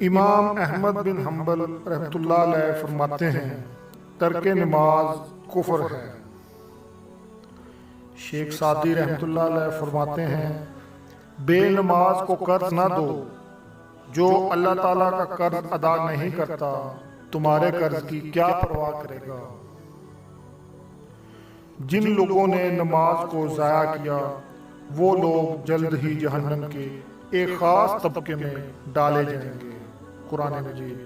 امام احمد بن حنبل رحمۃ اللہ علیہ فرماتے ہیں ترک نماز کفر ہے۔ شیخ سعدی رحمۃ اللہ علیہ فرماتے ہیں بے نماز کو قرض نہ دو، جو اللہ تعالیٰ کا قرض ادا نہیں کرتا تمہارے قرض کی کیا پرواہ کرے گا۔ جن لوگوں نے نماز کو ضائع کیا وہ لوگ جلد ہی جہنم کے ایک خاص طبقے میں ڈالے جائیں گے۔ قرآن مجید۔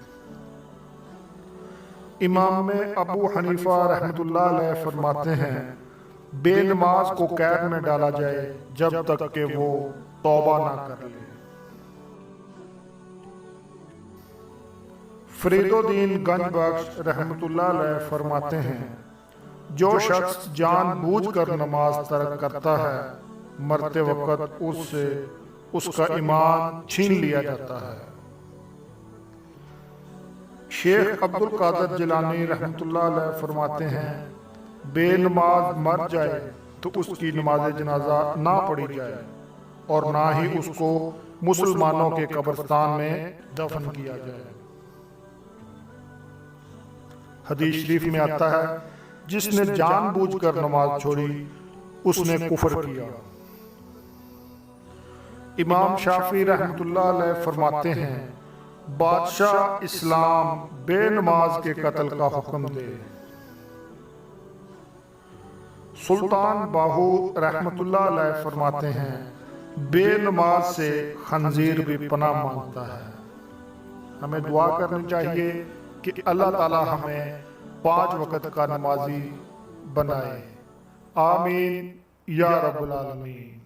امام ابو حنیفہ رحمۃ اللہ علیہ فرماتے ہیں بے نماز کو قید میں ڈالا جائے جب تک کہ وہ توبہ نہ کر لے۔ فرید الدین گنج بخش رحمۃ اللہ علیہ فرماتے ہیں جو شخص جان بوجھ کر نماز ترک کرتا ہے مرتے وقت اس سے اس کا ایمان چھین لیا جاتا ہے۔ شیخ عبد القادر جیلانی رحمۃ اللہ علیہ فرماتے ہیں بے نماز مر جائے تو اس کی نماز جنازہ نہ پڑھی جائے اور نہ ہی اس کو مسلمانوں کے قبرستان میں دفن کیا جائے۔ حدیث شریف میں آتا ہے جس نے جان بوجھ کر نماز چھوڑی اس نے کفر کیا۔ امام شافعی رحمۃ اللہ علیہ فرماتے ہیں بادشاہ اسلام بے نماز کے قتل کا حکم دے۔ سلطان باہو رحمۃ اللہ علیہ فرماتے ہیں بے نماز سے خنزیر بھی پناہ مانگتا ہے۔ ہمیں دعا کرنی چاہیے کہ اللہ تعالی ہمیں 5 وقت کا نمازی بنائے۔ آمین یا رب العالمین۔